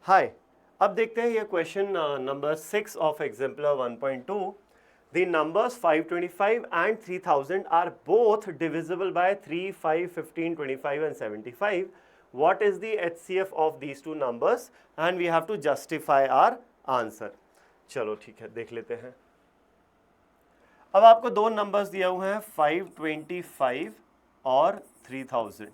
हाय, अब देखते हैं ये question number 6 of exemplar 1.2. The numbers 525 and 3000 are both divisible by 3, 5, 15, 25 and 75. What is the HCF of these two numbers? And we have to justify our answer. चलो ठीक है, देख लेते हैं. अब आपको दो नंबर्स दिए हुए हैं 525 और 3000.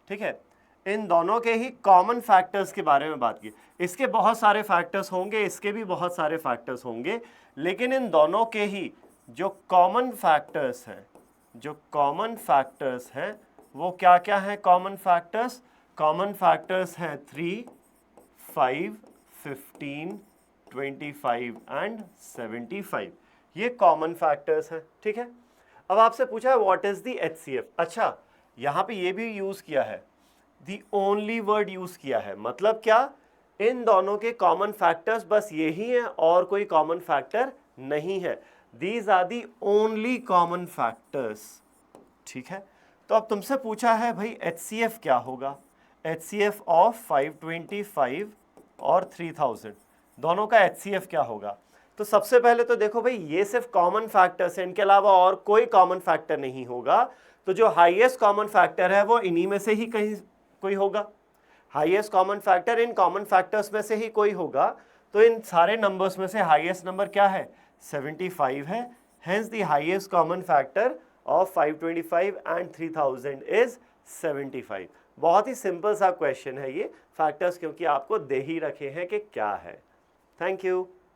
ठीक है, इन दोनों के ही कॉमन फैक्टर्स के बारे में बात की. इसके बहुत सारे फैक्टर्स होंगे, इसके भी बहुत सारे फैक्टर्स होंगे, लेकिन इन दोनों के ही जो कॉमन फैक्टर्स हैं वो क्या क्या हैं? कॉमन फैक्टर्स हैं 3, 5, 15, 25 एंड 75. ये कॉमन फैक्टर्स हैं. ठीक है, अब आपसे पूछा है व्हाट इज द HCF. अच्छा, यहां पे ये भी यूज किया है, दी ओनली वर्ड यूज किया है. मतलब क्या? इन दोनों के कॉमन फैक्टर्स बस यही हैं और कोई कॉमन फैक्टर नहीं है. These are the only common factors. ठीक है, तो अब तुमसे पूछा है भाई HCF क्या होगा? HCF ऑफ 525 और 3000 दोनों का HCF क्या होगा? तो सबसे पहले तो देखो भाई, ये सिर्फ कॉमन फैक्टर्स हैं, इनके अलावा और कोई कॉमन फैक्टर नहीं होगा. तो जो हाईएस्ट कॉमन फैक्टर है वो इन्हीं में से ही कहीं कोई होगा. Highest common factor in common factors में से ही कोई होगा. तो इन सारे नंबर्स में से हाईएस्ट नंबर क्या है? 75 है. Hence the highest common factor of 525 and 3000 is 75. बहुत ही सिंपल सा क्वेश्चन है ये. फैक्टर्स क्योंकि आपको दे ही रखे हैं कि क्या है. Thank you.